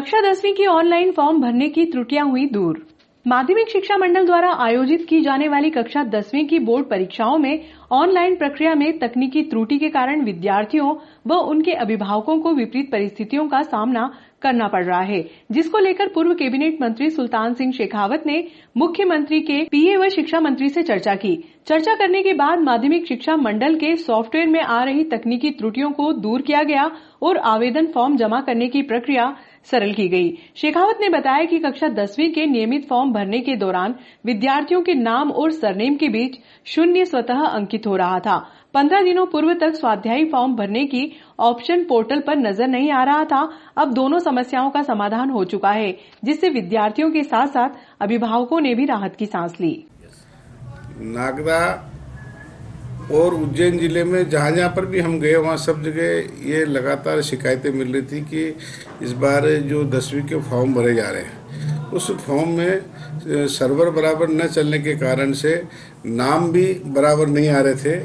कक्षा 10वीं की ऑनलाइन फॉर्म भरने की त्रुटियां हुई दूर। माध्यमिक शिक्षा मंडल द्वारा आयोजित की जाने वाली कक्षा 10वीं की बोर्ड परीक्षाओं में ऑनलाइन प्रक्रिया में तकनीकी त्रुटि के कारण विद्यार्थियों व उनके अभिभावकों को विपरीत परिस्थितियों का सामना करना पड़ रहा है, जिसको लेकर पूर्व कैबिनेट मंत्री सुल्तान सिंह शेखावत ने मुख्यमंत्री के पीए व शिक्षा मंत्री से चर्चा की। चर्चा करने के बाद माध्यमिक शिक्षा मंडल के सॉफ्टवेयर में आ रही तकनीकी त्रुटियों को दूर किया गया और आवेदन फॉर्म जमा करने की प्रक्रिया सरल की गई। शेखावत ने बताया कि कक्षा 10वीं के नियमित फॉर्म भरने के दौरान विद्यार्थियों के नाम और सरनेम के बीच शून्य स्वतः अंकित हो रहा था। 15 दिनों पूर्व तक स्वाध्यायी फॉर्म भरने की ऑप्शन पोर्टल पर नजर नहीं आ रहा था। अब दोनों समस्याओं का समाधान हो चुका है, जिससे विद्यार्थियों के साथ साथ अभिभावकों ने भी राहत की सांस ली। नागदा और उज्जैन जिले में जहाँ पर भी हम गए वहाँ सब जगह ये लगातार शिकायतें मिल रही थी कि इस बार जो 10वीं के फॉर्म भरे जा रहे हैं उस फॉर्म में सर्वर बराबर न चलने के कारण से नाम भी बराबर नहीं आ रहे थे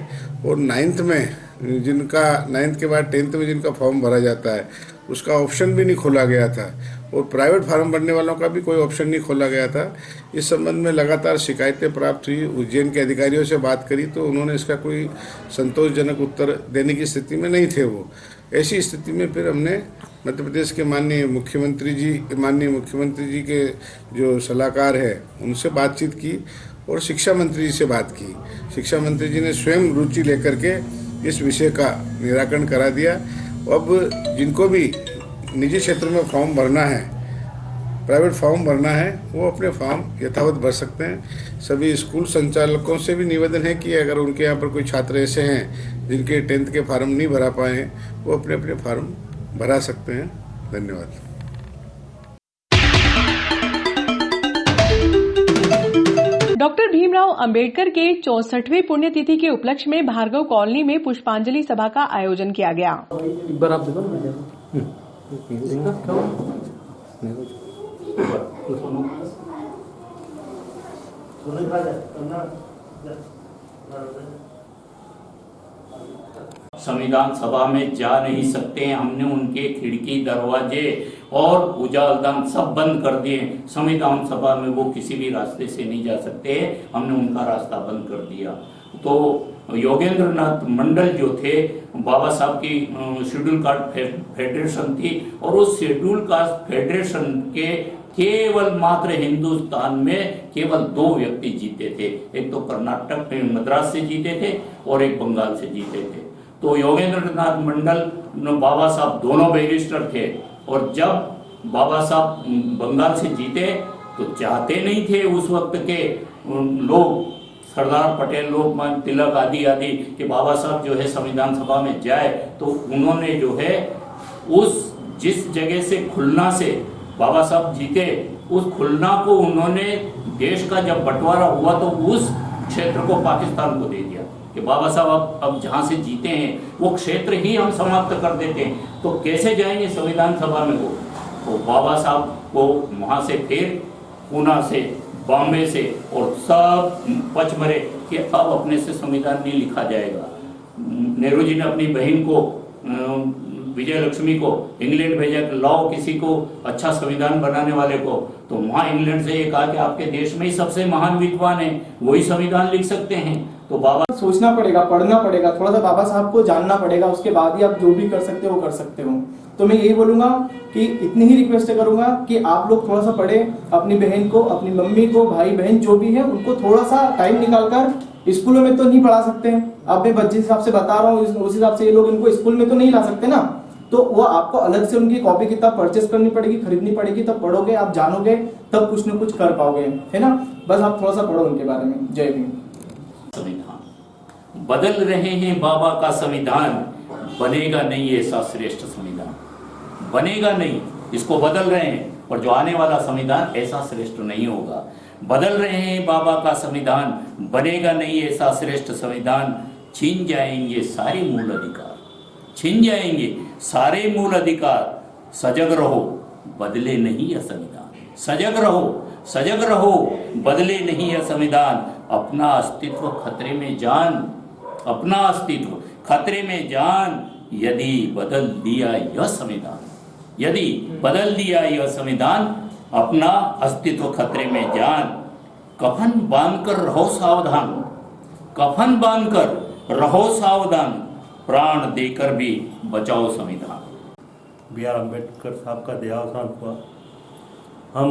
और 9th में नाइन्थ के बाद 10th में जिनका फॉर्म भरा जाता है उसका ऑप्शन भी नहीं खोला गया था और प्राइवेट फार्म भरने वालों का भी कोई ऑप्शन नहीं खोला गया था। इस संबंध में लगातार शिकायतें प्राप्त हुई। उज्जैन के अधिकारियों से बात करी तो उन्होंने इसका कोई संतोषजनक उत्तर देने की स्थिति में नहीं थे। वो ऐसी स्थिति में फिर हमने मध्य प्रदेश के माननीय मुख्यमंत्री जी के जो सलाहकार है उनसे बातचीत की और शिक्षा मंत्री जी से बात की। शिक्षा मंत्री जी ने स्वयं रुचि लेकर के इस विषय का निराकरण करा दिया। अब जिनको भी निजी क्षेत्र में फॉर्म भरना है, प्राइवेट फॉर्म भरना है, वो अपने फॉर्म यथावत भर सकते हैं। सभी स्कूल संचालकों से भी निवेदन है कि अगर उनके यहाँ पर कोई छात्र ऐसे हैं जिनके 10th के फार्म नहीं भरा पाए हैं, वो अपने अपने फार्म भरा सकते हैं। धन्यवाद। डॉक्टर भीमराव अंबेडकर के 64वें पुण्यतिथि के उपलक्ष्य में भार्गव कॉलोनी में पुष्पांजलि सभा का आयोजन किया गया। संविधान सभा में जा नहीं सकते हैं, हमने उनके खिड़की दरवाजे और उजालदान सब बंद कर दिए। संविधान सभा में वो किसी भी रास्ते से नहीं जा सकते हैं, हमने उनका रास्ता बंद कर दिया। तो योगेंद्र नाथ मंडल जो थे, बाबा साहब की शेड्यूल कास्ट फेडरेशन थी और उस शेड्यूल कास्ट फेडरेशन के केवल मात्र हिंदुस्तान में केवल 2 व्यक्ति जीते थे। एक तो कर्नाटक में मद्रास से जीते थे और एक बंगाल से जीते थे। तो योगेंद्र नाथ मंडल बाबा साहब दोनों बैरिस्टर थे और जब बाबा साहब बंगाल से जीते तो चाहते नहीं थे उस वक्त के लोग, सरदार पटेल, लोकमान्य तिलक आदि कि बाबा साहब जो है संविधान सभा में जाए। तो उन्होंने जो है उस जिस जगह से खुलना से बाबा साहब जीते, उस खुलना को उन्होंने देश का जब बंटवारा हुआ तो उस क्षेत्र को पाकिस्तान को दे दिया कि बाबा साहब अब जहाँ से जीते हैं वो क्षेत्र ही हम समाप्त कर देते हैं। तो कैसे जाएंगे संविधान सभा में वो? तो बाबा साहब को वहाँ से फिर पूना से, बॉम्बे से और सब पचमरे कि अब अपने से संविधान नहीं लिखा जाएगा। नेहरू जी ने अपनी बहन को विजय लक्ष्मी को इंग्लैंड भेजा कि लाओ किसी को अच्छा संविधान बनाने वाले को। तो वहाँ इंग्लैंड से ये कहा कि आपके देश में ही सबसे महान विद्वान है, वही संविधान लिख सकते हैं। तो बाबा सोचना पड़ेगा, पढ़ना पड़ेगा, थोड़ा सा बाबा साहब को जानना पड़ेगा, उसके बाद ही आप जो भी कर सकते हो वो कर सकते हो। तो मैं यही बोलूंगा कि इतनी ही रिक्वेस्ट करूंगा कि आप लोग थोड़ा सा पढ़े, अपनी बहन को, अपनी मम्मी को, भाई बहन जो भी है उनको थोड़ा सा टाइम निकालकर, स्कूलों में तो नहीं पढ़ा सकते। अब मैं जिस हिसाब से बता रहा हूँ उस हिसाब से ये लोग इनको स्कूल में तो नहीं ला सकते ना, तो वो आपको अलग से उनकी कॉपी किताब परचेस करनी पड़ेगी, खरीदनी पड़ेगी, तब पढ़ोगे, आप जानोगे, तब कुछ न कुछ कर पाओगे, है ना। बस आप थोड़ा सा पढ़ो उनके बारे में। जय भीम। संविधान बदल रहे हैं, बाबा का संविधान बनेगा नहीं, ऐसा श्रेष्ठ संविधान बनेगा नहीं, इसको बदल रहे हैं। और जो आने वाला संविधान ऐसा श्रेष्ठ नहीं होगा। बदल रहे हैं बाबा का संविधान, बनेगा नहीं ऐसा श्रेष्ठ संविधान। छीन जाएंगे सारे मूल अधिकार, छीन जाएंगे सारे मूल अधिकार। सजग रहो, बदले नहीं यह संविधान। सजग रहो, सजग रहो, बदले नहीं यह संविधान। अपना अस्तित्व खतरे में जान, अपना अस्तित्व खतरे में जान, यदि बदल दिया यह संविधान यदि बदल दिया यह संविधान, अपना अस्तित्व खतरे में जान, कफन बांधकर रहो सावधान, कफन बांधकर रहो सावधान, प्राण देकर भी बचाओ संविधान। B.R. अम्बेडकर साहब का देहावसान हुआ। हम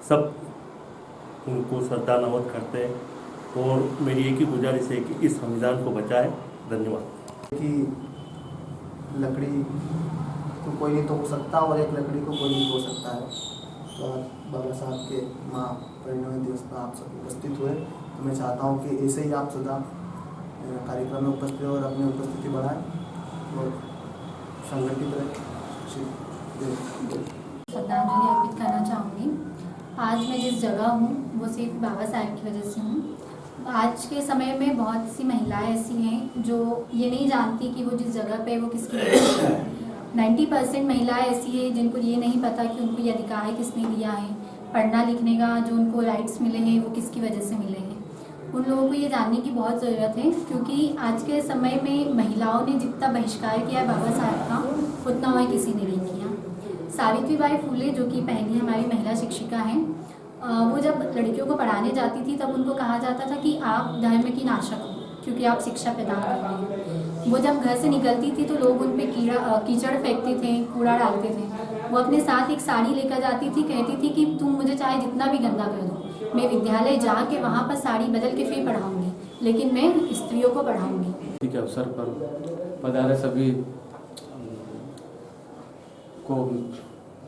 सब उनको श्रद्धा नमन करते हैं और मेरी एक ही गुजारिश है कि इस संविधान को बचाएं। धन्यवाद। कि लकड़ी को कोई नहीं तोड़ सकता और एक लकड़ी को कोई नहीं तोड़ सकता है। तो आज बाबा साहब के महापरिनिर्वाण दिवस पर आप सब उपस्थित हुए, तो मैं चाहता हूँ कि ऐसे ही आप सदा कार्यक्रम में उपस्थित हो और अपनी उपस्थिति बढ़ाएं और संगठित रहें। श्रद्धांजलि अर्पित करना चाहूँगी। आज मैं जिस जगह हूँ वो सिर्फ बाबा साहब की वजह से हूँ। आज के समय में बहुत सी महिलाएं ऐसी हैं जो ये नहीं जानती कि वो जिस जगह पे वो किसकी वजह से है। 90% महिलाएं ऐसी हैं जिनको ये नहीं पता कि उनको ये अधिकार किसने दिया है, पढ़ना लिखने का जो उनको राइट्स मिले हैं वो किसकी वजह से मिले हैं। उन लोगों को ये जानने की बहुत ज़रूरत है, क्योंकि आज के समय में महिलाओं ने जितना बहिष्कार किया है बाबा साहब का, उतना और किसी ने नहीं किया। सावित्रीबाई फुले जो कि पहली हमारी महिला शिक्षिका हैं, वो जब लड़कियों को पढ़ाने जाती थी तब उनको कहा जाता था कि आप धर्म की नाशक हो क्योंकि आप शिक्षा प्रदान कर रही हैं। वो जब घर से निकलती थी तो लोग उन पर कीचड़ फेंकते थे, कूड़ा डालते थे। वो अपने साथ एक साड़ी लेकर जाती थी, कहती थी कि तुम मुझे चाहे जितना भी गंदा कर दो, मैं विद्यालय जाके वहाँ पर साड़ी बदल के फिर पढ़ाऊँगी, लेकिन मैं स्त्रियों को पढ़ाऊँगी। के अवसर पर पधारे सभी को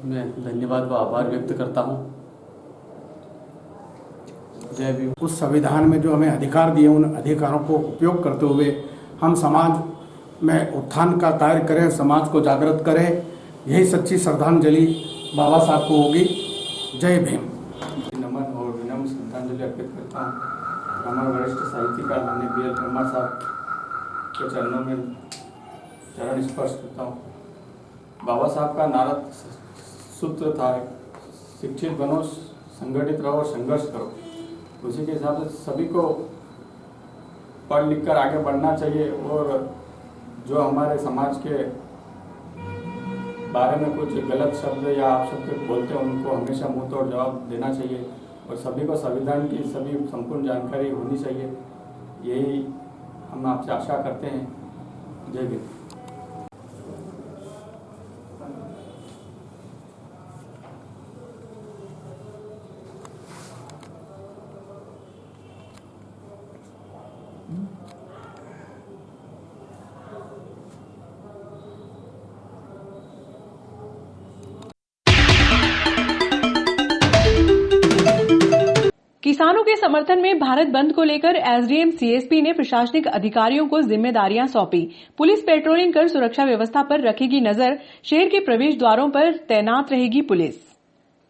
मैं धन्यवाद व आभार व्यक्त करता हूँ। जय भीम। उस संविधान में जो हमें अधिकार दिए, उन अधिकारों को उपयोग करते हुए हम समाज में उत्थान का कार्य करें, समाज को जागृत करें। यही सच्ची श्रद्धांजलि बाबा साहब को होगी। जय भीम। नमन और विनम्र श्रद्धांजलि अर्पित करता हूँ। हमारे वरिष्ठ साहित्यकार माननीय B.L. ब्रह्मा साहब के चरणों में चरण स्पर्श करता हूँ। बाबा साहब का नारा सूत्र था, शिक्षित बनो, संगठित रहो, संघर्ष करो। उसी के हिसाब से सभी को पढ़ लिख कर आगे बढ़ना चाहिए और जो हमारे समाज के बारे में कुछ गलत शब्द या आप शब्द बोलते हैं उनको हमेशा मुंह तोड़ जवाब देना चाहिए और सभी को संविधान की सभी संपूर्ण जानकारी होनी चाहिए। यही हम आपसे आशा करते हैं। जय भीम। किसानों के समर्थन में भारत बंद को लेकर एसडीएम सीएसपी ने प्रशासनिक अधिकारियों को जिम्मेदारियां सौंपी। पुलिस पेट्रोलिंग कर सुरक्षा व्यवस्था पर रखेगी नजर, शहर के प्रवेश द्वारों पर तैनात रहेगी पुलिस।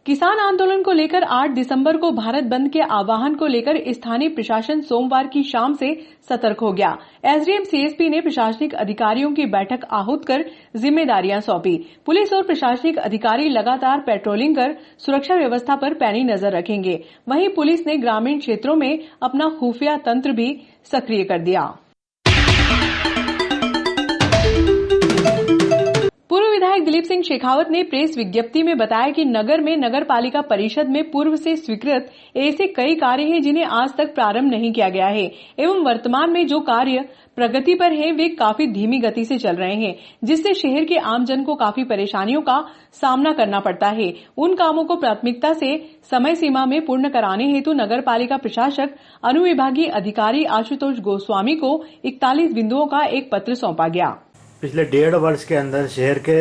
किसान आंदोलन को लेकर 8 दिसंबर को भारत बंद के आह्वान को लेकर स्थानीय प्रशासन सोमवार की शाम से सतर्क हो गया। एसडीएम सीएसपी ने प्रशासनिक अधिकारियों की बैठक आहूत कर जिम्मेदारियां सौंपी। पुलिस और प्रशासनिक अधिकारी लगातार पेट्रोलिंग कर सुरक्षा व्यवस्था पर पैनी नजर रखेंगे। वहीं पुलिस ने ग्रामीण क्षेत्रों में अपना खुफिया तंत्र भी सक्रिय कर दिया। पूर्व विधायक दिलीप सिंह शेखावत ने प्रेस विज्ञप्ति में बताया कि नगर में नगर पालिका परिषद में पूर्व से स्वीकृत ऐसे कई कार्य हैं जिन्हें आज तक प्रारंभ नहीं किया गया है एवं वर्तमान में जो कार्य प्रगति पर है वे काफी धीमी गति से चल रहे हैं, जिससे शहर के आमजन को काफी परेशानियों का सामना करना पड़ता है। उन कामों को प्राथमिकता से समय सीमा में पूर्ण कराने हेतु नगर पालिका प्रशासक अनुविभागीय अधिकारी आशुतोष गोस्वामी को 41 बिंदुओं का एक पत्र सौंपा गया। पिछले 1.5 वर्ष के अंदर शहर के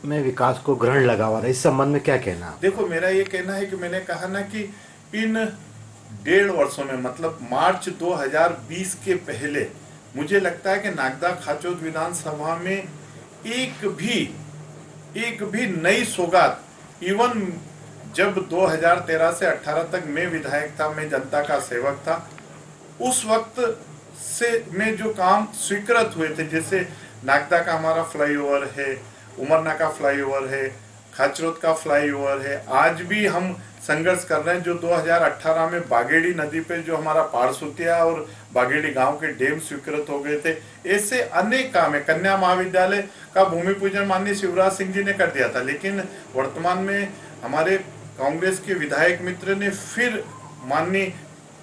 में विकास को ग्रहण लगा हुआ है, इस संबंध में क्या कहना? देखो, मेरा ये कहना है कि मैंने कहा ना कि इन 1.5 वर्षों में मतलब मार्च 2020 के पहले मुझे लगता है कि नागदा खाचौद विधानसभा में एक भी नई सौगात, इवन जब 2013 से 18 तक मैं विधायक था, मैं जनता का सेवक था, उस वक्त से में जो काम स्वीकृत हुए थे, जैसे नागदा का हमारा फ्लाईओवर है, उमरना का फ्लाईओवर है, खाचरोद का फ्लाईओवर है, आज भी हम संघर्ष कर रहे हैं। जो 2018 में बागेड़ी नदी पे जो हमारा पारसुतिया और बागेड़ी गांव के डैम स्वीकृत हो गए थे। ऐसे अनेक काम है। कन्या महाविद्यालय का भूमि पूजन माननीय शिवराज सिंह जी ने कर दिया था, लेकिन वर्तमान में हमारे कांग्रेस के विधायक मित्र ने फिर माननीय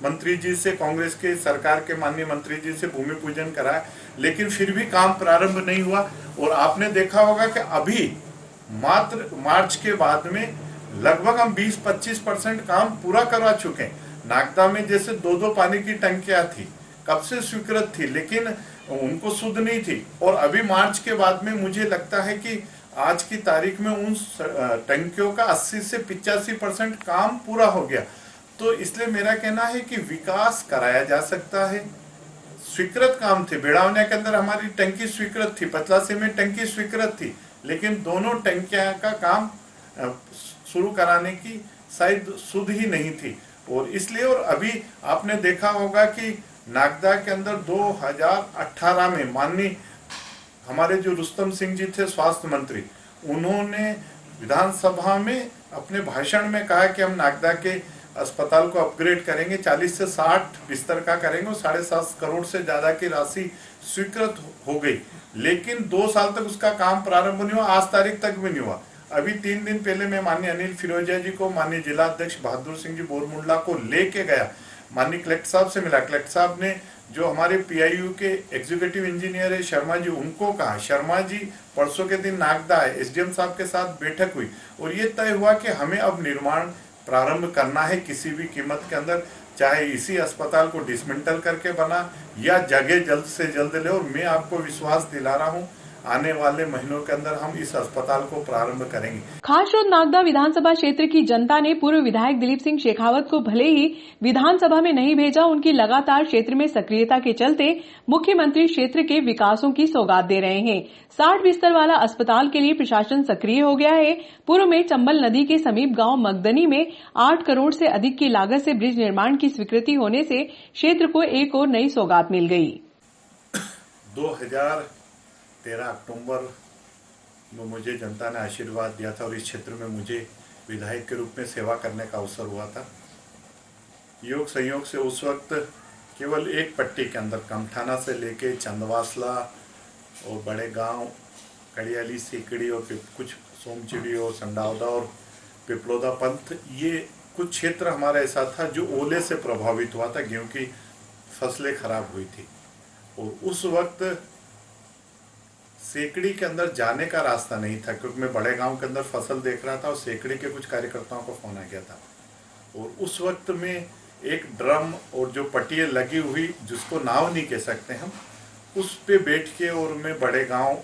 मंत्री जी से, कांग्रेस के सरकार के माननीय मंत्री जी से भूमि पूजन कराया, लेकिन फिर भी काम प्रारंभ नहीं हुआ। और आपने देखा होगा कि अभी मात्र मार्च के बाद में लगभग हम 20-25% काम पूरा करवा चुके हैं। नागदा में जैसे 2-2 पानी की टंकियां थी, कब से स्वीकृत थी, लेकिन उनको शुद्ध नहीं थी। और अभी मार्च के बाद में मुझे लगता है कि आज की तारीख में उन टंकियों का 80 से 85% काम पूरा हो गया। तो इसलिए मेरा कहना है कि विकास कराया जा सकता है। स्वीकृत काम थे, बेड़ावनिया के अंदर हमारी टंकी स्वीकृत थी, पचलासी में टंकी स्वीकृत थी, लेकिन दोनों टंकियां का काम शुरू कराने की शायद सुध ही नहीं थी। और इसलिए, और अभी आपने देखा होगा कि नागदा के अंदर 2018 में माननीय हमारे जो रुस्तम सिंह जी थे स्वास्थ्य मंत्री, उन्होंने विधानसभा में अपने भाषण में कहा कि हम नागदा के अस्पताल को अपग्रेड करेंगे, 40 से 60 बिस्तर का करेंगे, और 7.5 करोड़ से ज्यादा की राशि स्वीकृत हो गई। लेकिन 2 साल तक उसका काम प्रारंभ नहीं हुआ, आज तारीख तक भी नहीं हुआ। अभी 3 दिन पहले मैं माननीय अनिल फिरोजिया जी को, माननीय जिला अध्यक्ष बहादुर सिंह जी बोरमुंडला को लेके गया, माननीय कलेक्टर साहब से मिला। कलेक्टर साहब ने जो हमारे PIU के एग्जीक्यूटिव इंजीनियर है शर्मा जी, उनको कहा, शर्मा जी परसों के दिन नागदा है, SDM साहब के साथ बैठक हुई और ये तय हुआ कि हमें अब निर्माण प्रारंभ करना है किसी भी कीमत के अंदर, चाहे इसी अस्पताल को डिसमेंटल करके बना या जगह जल्द से जल्द ले। और मैं आपको विश्वास दिला रहा हूं, आने वाले महीनों के अंदर हम इस अस्पताल को प्रारंभ करेंगे। खासरोड नागदा विधानसभा क्षेत्र की जनता ने पूर्व विधायक दिलीप सिंह शेखावत को भले ही विधानसभा में नहीं भेजा, उनकी लगातार क्षेत्र में सक्रियता के चलते मुख्यमंत्री क्षेत्र के विकासों की सौगात दे रहे हैं। 60 बिस्तर वाला अस्पताल के लिए प्रशासन सक्रिय हो गया है। पूर्व में चंबल नदी के समीप गांव मगदनी में 8 करोड़ से अधिक की लागत से ब्रिज निर्माण की स्वीकृति होने से क्षेत्र को एक और नई सौगात मिल गई। 2013 अक्टूबर में मुझे जनता ने आशीर्वाद दिया था और इस क्षेत्र में मुझे विधायक के रूप में सेवा करने का अवसर हुआ था। योग संयोग से उस वक्त केवल एक पट्टी के अंदर कमठाना से लेके चंदवासला और बड़े गांव कड़ियाली, सीकड़ी और कुछ सोमचिड़ी और संडावदा और पिपलोदा पंथ, ये कुछ क्षेत्र हमारा ऐसा था जो ओले से प्रभावित हुआ था, गेहूं की फसलें खराब हुई थी। और उस वक्त सेकड़ी के अंदर जाने का रास्ता नहीं था, क्योंकि मैं बड़े गांव के अंदर फसल देख रहा था और सेकड़ी के कुछ कार्यकर्ताओं को फोन आ गया था। और उस वक्त में एक ड्रम और जो पट्टियाँ लगी हुई, जिसको नाव नहीं कह सकते हम, उस पे बैठ के और मैं बड़े गांव,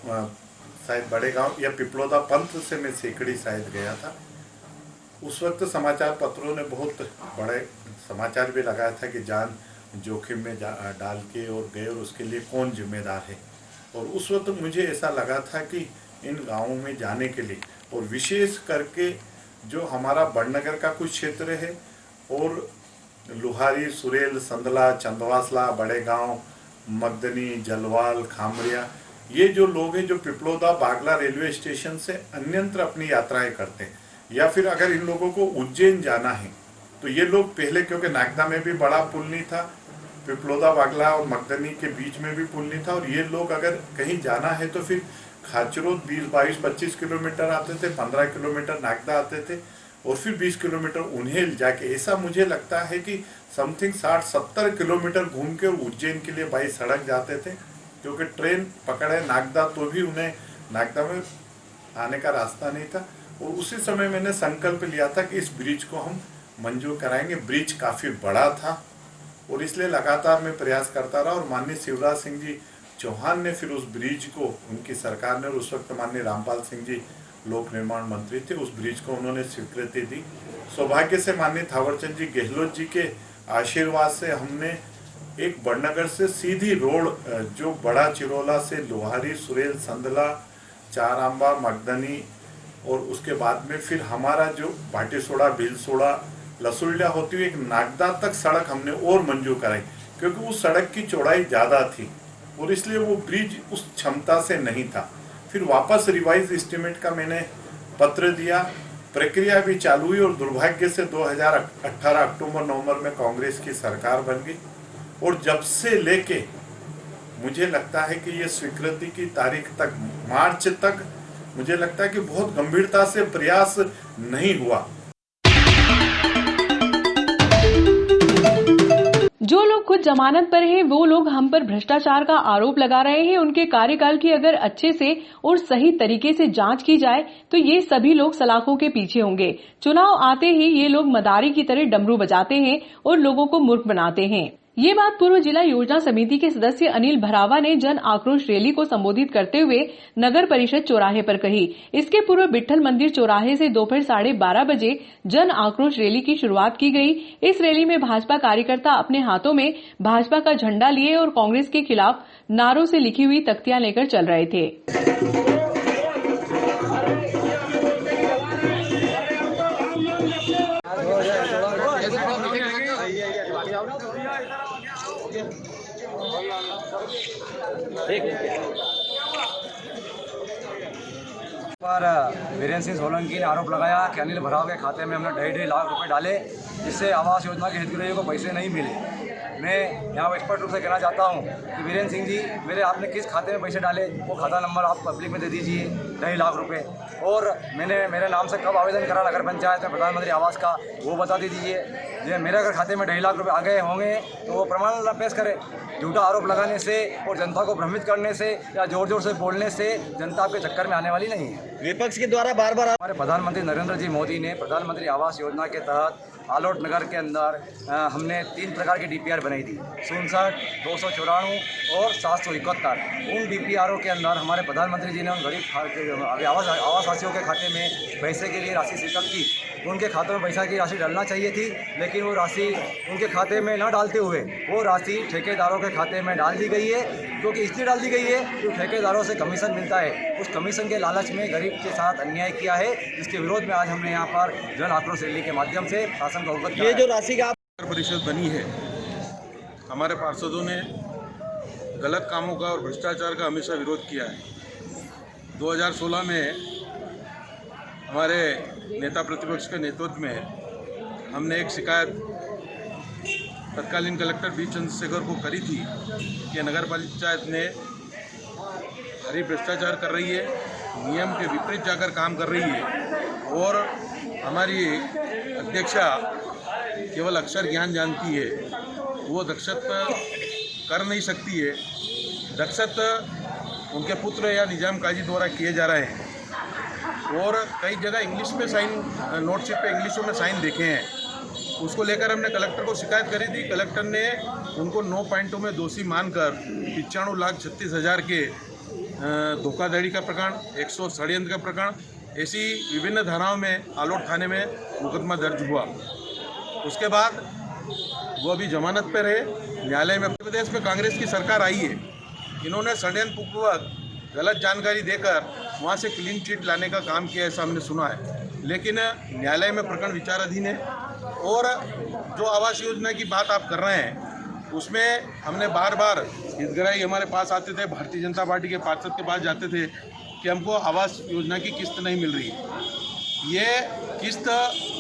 शायद बड़े गांव या पिपलोदा पंथ से मैं सेकड़ी शायद गया था। उस वक्त समाचार पत्रों ने बहुत बड़े समाचार भी लगाया था कि जान जोखिम में डाल के और गए और उसके लिए कौन जिम्मेदार है। और उस वक्त मुझे ऐसा लगा था कि इन गांवों में जाने के लिए, और विशेष करके जो हमारा बड़नगर का कुछ क्षेत्र है और लुहारी, सुरेल, संदला, चंदवासला, बड़े गांव, मगदनी, जलवाल, खामरिया, ये जो लोग हैं जो पिपलोदा बागला रेलवे स्टेशन से अन्यंत्र अपनी यात्राएं करते हैं, या फिर अगर इन लोगों को उज्जैन जाना है तो ये लोग पहले, क्योंकि नागदा में भी बड़ा पुल नहीं था, पिपलोदा बागला और मगदनी के बीच में भी पुल नहीं था, और ये लोग अगर कहीं जाना है तो फिर खाचरोद 20-22-25 किलोमीटर आते थे, 15 किलोमीटर नागदा आते थे और फिर 20 किलोमीटर उन्हेल जाके, ऐसा मुझे लगता है कि समथिंग 60-70 किलोमीटर घूम के उज्जैन के लिए बाई सड़क जाते थे, क्योंकि ट्रेन पकड़े नागदा तो भी उन्हें नागदा में आने का रास्ता नहीं था। और उसी समय मैंने संकल्प लिया था कि इस ब्रिज को हम मंजूर कराएंगे। ब्रिज काफ़ी बड़ा था और इसलिए लगातार मैं प्रयास करता रहा, और माननीय शिवराज सिंह जी चौहान ने फिर उस ब्रिज को, उनकी सरकार ने, और उस वक्त माननीय रामपाल सिंह जी लोक निर्माण मंत्री थे, उस ब्रिज को उन्होंने स्वीकृति दी। सौभाग्य से माननीय थावरचंद जी गहलोत जी के आशीर्वाद से हमने एक बड़नगर से सीधी रोड, जो बड़ा चिरोला से लोहारी, सुरेल, संदला, चारांबा, मगदनी और उसके बाद में फिर हमारा जो भाटीसोड़ा, भीलसोड़ा, लसुल्डा होती हुई एक नागदा तक सड़क हमने और मंजूर कराई, क्योंकि उस सड़क की चौड़ाई ज़्यादा थी और इसलिए वो ब्रिज उस क्षमता से नहीं था। फिर वापस रिवाइज एस्टीमेट का मैंने पत्र दिया, प्रक्रिया भी चालू हुई और दुर्भाग्य से 2018 अक्टूबर-नवंबर में कांग्रेस की सरकार बन गई और जब से लेके मुझे लगता है कि ये स्वीकृति की तारीख तक, मार्च तक, मुझे लगता है कि बहुत गंभीरता से प्रयास नहीं हुआ। जो लोग खुद जमानत पर हैं, वो लोग हम पर भ्रष्टाचार का आरोप लगा रहे हैं। उनके कार्यकाल की अगर अच्छे से और सही तरीके से जांच की जाए तो ये सभी लोग सलाखों के पीछे होंगे। चुनाव आते ही ये लोग मदारी की तरह डमरू बजाते हैं और लोगों को मूर्ख बनाते हैं। ये बात पूर्व जिला योजना समिति के सदस्य अनिल भरावा ने जन आक्रोश रैली को संबोधित करते हुए नगर परिषद चौराहे पर कही। इसके पूर्व विट्ठल मंदिर चौराहे से दोपहर 12:30 बजे जन आक्रोश रैली की शुरुआत की गई। इस रैली में भाजपा कार्यकर्ता अपने हाथों में भाजपा का झंडा लिए और कांग्रेस के खिलाफ नारों से लिखी हुई तख्तियां लेकर चल रहे थे। पर वीरेंद्र सिंह सोलंकी ने आरोप लगाया कि अनिल भराव के खाते में हमने 2.5 लाख रुपए डाले, जिससे आवास योजना के हितग्राहियों को पैसे नहीं मिले। मैं यहाँ स्पष्ट रूप से कहना चाहता हूँ कि वीरेंद्र सिंह जी, मेरे आपने किस खाते में पैसे डाले वो खाता नंबर आप पब्लिक में दे दीजिए, 2.5 लाख रुपए। और मैंने मेरे नाम से कब आवेदन करा नगर पंचायत में प्रधानमंत्री आवास का, वो बता दीजिए। जो मेरे अगर खाते में 2.5 लाख रुपए आ गए होंगे तो वो प्रमाण पेश करें। झूठा आरोप लगाने से और जनता को भ्रमित करने से या जोर जोर से बोलने से जनता आपके चक्कर में आने वाली नहीं है। विपक्ष के द्वारा बार बार हमारे प्रधानमंत्री नरेंद्र जी मोदी ने प्रधानमंत्री आवास योजना के तहत आलोट नगर के अंदर हमने 3 प्रकार की डीपीआर बनाई थी, 67, 294 और 771। उन डीपीआरों के अंदर हमारे प्रधानमंत्री जी ने उन गरीब आवासवासियों के खाते में पैसे के लिए राशि स्वीकृत की। उनके खातों में पैसा की राशि डालना चाहिए थी, लेकिन वो राशि उनके खाते में न डालते हुए वो राशि ठेकेदारों के खाते में डाल दी गई है। क्योंकि इसलिए डाल दी गई है कि ठेकेदारों से कमीशन मिलता है, उस कमीशन के लालच में गरीब के साथ अन्याय किया है, जिसके विरोध में आज हमने यहाँ पर जन आक्रोश रैली के माध्यम से शासन को अवगत किया। ये जो राशि का परिषद बनी है, हमारे पार्षदों ने गलत कामों का और भ्रष्टाचार का हमेशा विरोध किया है। 2016 में हमारे नेता प्रतिपक्ष के नेतृत्व में हमने एक शिकायत तत्कालीन कलेक्टर बी चंद्रशेखर को करी थी कि नगर पंचायत ने भारी भ्रष्टाचार कर रही है, नियम के विपरीत जाकर काम कर रही है और हमारी अध्यक्षा केवल अक्षर ज्ञान जानती है, वो दक्षत कर नहीं सकती है। दक्षत उनके पुत्र या निजाम काजी द्वारा किए जा रहे हैं और कई जगह इंग्लिश में साइन, नोटशीट पे इंग्लिशों में साइन देखे हैं। उसको लेकर हमने कलेक्टर को शिकायत करी थी। कलेक्टर ने उनको 9 पॉइंटों में दोषी मानकर 95,36,000 के धोखाधड़ी का प्रकरण, 100 षड्यंत्र का प्रकरण, ऐसी विभिन्न धाराओं में आलोट थाने में मुकदमा दर्ज हुआ। उसके बाद वो अभी जमानत पर रहे न्यायालय में। मध्य प्रदेश में कांग्रेस की सरकार आई है, इन्होंने षड्यंत्रपूर्वक गलत जानकारी देकर वहाँ से क्लीन चिट लाने का काम किया, ऐसा हमने सुना है। लेकिन न्यायालय में प्रकरण विचाराधीन है और जो आवास योजना की बात आप कर रहे हैं उसमें हमने बार बार हितग्राही हमारे पास आते थे, भारतीय जनता पार्टी के पार्षद के पास जाते थे कि हमको आवास योजना की किस्त नहीं मिल रही। ये किस्त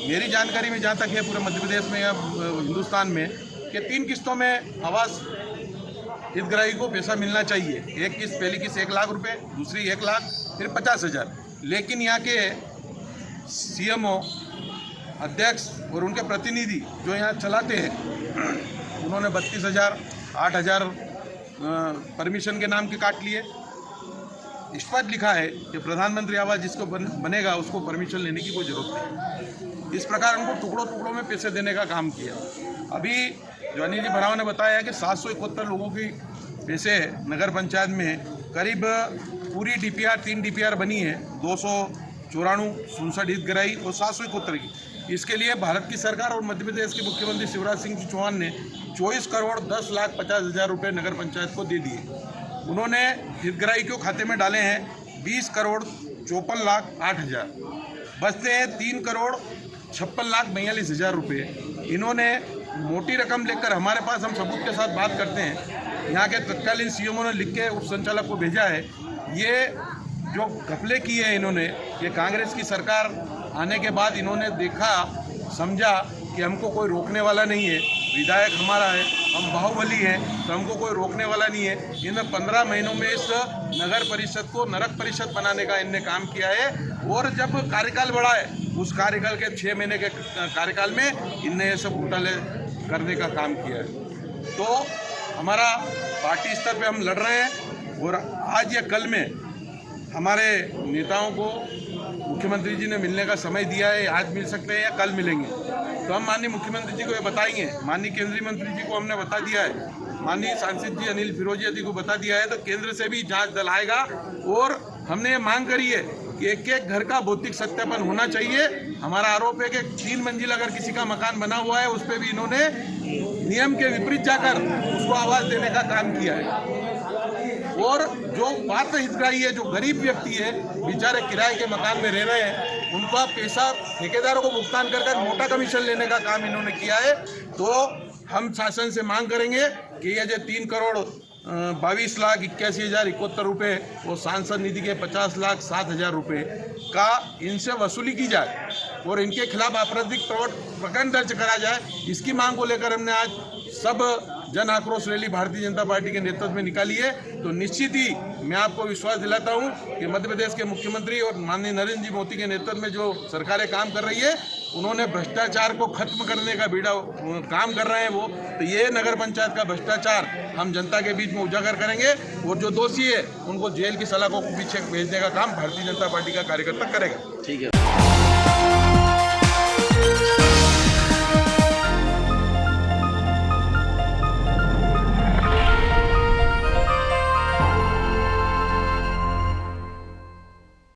मेरी जानकारी में जहाँ तक है पूरे मध्य प्रदेश में या हिंदुस्तान में कि 3 किस्तों में आवास हितग्राही को पैसा मिलना चाहिए। एक किस्त, पहली किस्त 1 लाख रुपए, दूसरी 1 लाख, फिर 50,000। लेकिन यहाँ के सीएमओ, अध्यक्ष और उनके प्रतिनिधि जो यहाँ चलाते हैं, उन्होंने 32,000, 8,000 परमिशन के नाम के काट लिए। स्पष्ट लिखा है कि प्रधानमंत्री आवास जिसको बनेगा उसको परमिशन लेने की कोई जरूरत नहीं। इस प्रकार उनको टुकड़ों टुकड़ों में पैसे देने का काम किया। अभी जो अनिल जी भरावा ने बताया कि 771 लोगों की पैसे नगर पंचायत में करीब पूरी डीपीआर 3 डीपीआर बनी है, 294, 67 हितग्राही और 771 की। इसके लिए भारत की सरकार और मध्य प्रदेश के मुख्यमंत्री शिवराज सिंह चौहान ने 24 करोड़ 10,50,000 रुपये नगर पंचायत को दे दिए। उन्होंने हितग्राही के खाते में डाले हैं 20 करोड़ 54,08,000। बचते हैं 3 करोड़ 56,42,000 रुपये। इन्होंने मोटी रकम लेकर हमारे पास, हम सबूत के साथ बात करते हैं, यहाँ के तत्कालीन सीएमओ ने लिख के उप संचालक को भेजा है। ये जो घपले किए हैं इन्होंने, ये कांग्रेस की सरकार आने के बाद इन्होंने देखा, समझा कि हमको कोई रोकने वाला नहीं है, विधायक हमारा है, हम बाहुबली हैं, तो हमको कोई रोकने वाला नहीं है। इन 15 महीनों में इस नगर परिषद को नरक परिषद बनाने का इनने काम किया है। और जब कार्यकाल बढ़ा है, उस कार्यकाल के 6 महीने के कार्यकाल में इनने ये सब घोटाले करने का काम किया है। तो हमारा पार्टी स्तर पे हम लड़ रहे हैं और आज या कल में हमारे नेताओं को मुख्यमंत्री जी ने मिलने का समय दिया है। आज मिल सकते हैं या कल मिलेंगे, तो हम माननीय मुख्यमंत्री जी को ये बताएंगे। माननीय केंद्रीय मंत्री जी को हमने बता दिया है, माननीय सांसद जी अनिल फिरोजिया जी को बता दिया है। तो केंद्र से भी जांच दल आएगा और हमने ये मांग करी है कि एक एक घर का भौतिक सत्यापन होना चाहिए। हमारा आरोप है कि 3 मंजिल अगर किसी का मकान बना हुआ है, उस पर भी इन्होंने नियम के विपरीत जाकर उसको आवाज देने का काम किया है। और जो पात्र हितग्राही है, जो गरीब व्यक्ति है, बेचारे किराए के मकान में रह रहे हैं, उनका पैसा ठेकेदारों को भुगतान कर मोटा कमीशन लेने का काम इन्होंने किया है। तो हम शासन से मांग करेंगे कि ये जो 3,22,81,071 रुपये और सांसद निधि के 50,07,000 रुपये का इनसे वसूली की जाए और इनके खिलाफ आपराधिक प्रकरण दर्ज करा जाए। इसकी मांग को लेकर हमने आज सब जन आक्रोश रैली भारतीय जनता पार्टी के नेतृत्व में निकाली है। तो निश्चित ही मैं आपको विश्वास दिलाता हूं कि मध्य प्रदेश के मुख्यमंत्री और माननीय नरेंद्र जी मोदी के नेतृत्व में जो सरकारें काम कर रही है, उन्होंने भ्रष्टाचार को खत्म करने का बीड़ा काम कर रहे हैं वो। तो ये नगर पंचायत का भ्रष्टाचार हम जनता के बीच में उजागर करेंगे और जो दोषी है उनको जेल की सलाखों को पीछे भेजने का काम भारतीय जनता पार्टी का कार्यकर्ता करेगा। ठीक है।